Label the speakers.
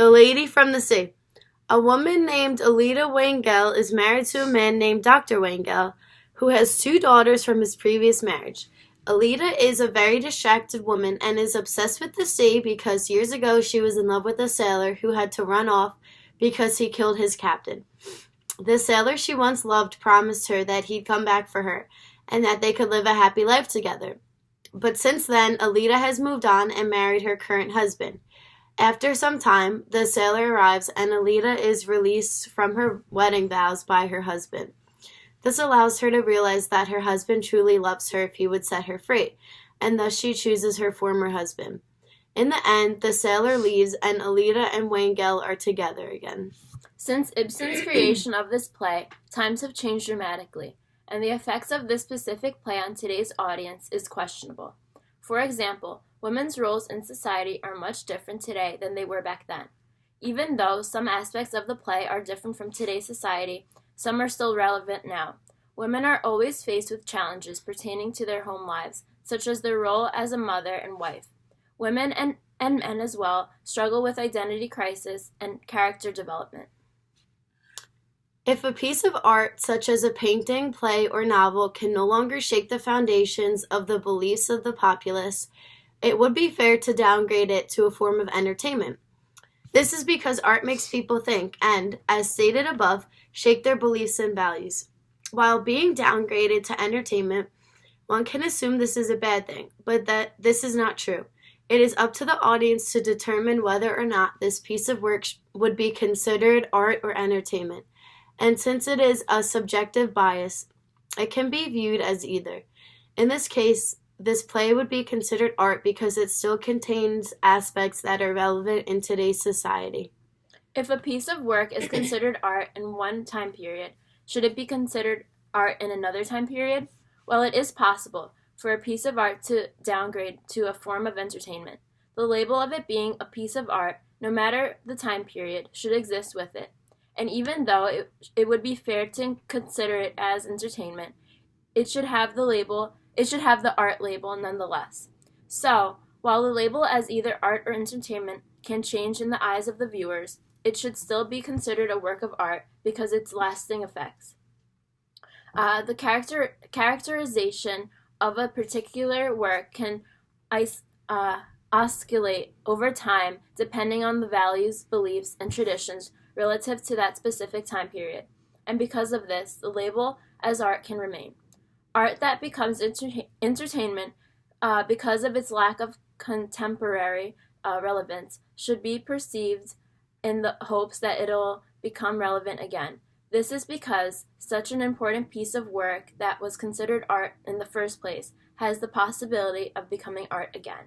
Speaker 1: The Lady from the Sea. A woman named Alida Wangel is married to a man named Dr. Wangel, who has two daughters from his previous marriage. Alida is a very distracted woman and is obsessed with the sea because years ago she was in love with a sailor who had to run off because he killed his captain. The sailor she once loved promised her that he'd come back for her and that they could live a happy life together. But since then, Alida has moved on and married her current husband. After some time, the sailor arrives and Alida is released from her wedding vows by her husband. This allows her to realize that her husband truly loves her if he would set her free, and thus she chooses her former husband. In the end, the sailor leaves and Alida and Wangel are together again.
Speaker 2: Since Ibsen's creation of this play, times have changed dramatically, and the effects of this specific play on today's audience is questionable. For example, women's roles in society are much different today than they were back then. Even though some aspects of the play are different from today's society, some are still relevant now. Women are always faced with challenges pertaining to their home lives, such as their role as a mother and wife. Women and men as well struggle with identity crisis and character development.
Speaker 1: If a piece of art, such as a painting, play, or novel, can no longer shake the foundations of the beliefs of the populace, it would be fair to downgrade it to a form of entertainment. This is because art makes people think and, as stated above, shake their beliefs and values. While being downgraded to entertainment, one can assume this is a bad thing, but that this is not true. It is up to the audience to determine whether or not this piece of work would be considered art or entertainment. And since it is a subjective bias, it can be viewed as either. In this case, this play would be considered art because it still contains aspects that are relevant in today's society.
Speaker 2: If a piece of work is considered art in one time period, should it be considered art in another time period? Well, it is possible for a piece of art to downgrade to a form of entertainment. The label of it being a piece of art, no matter the time period, should exist with it. And even though it would be fair to consider it as entertainment, it should have the art label nonetheless. So, while the label as either art or entertainment can change in the eyes of the viewers, it should still be considered a work of art because its lasting effects. The characterization of a particular work can oscillate over time depending on the values, beliefs, and traditions relative to that specific time period, and because of this, the label as art can remain. Art that becomes entertainment because of its lack of contemporary relevance should be perceived in the hopes that it'll become relevant again. This is because such an important piece of work that was considered art in the first place has the possibility of becoming art again.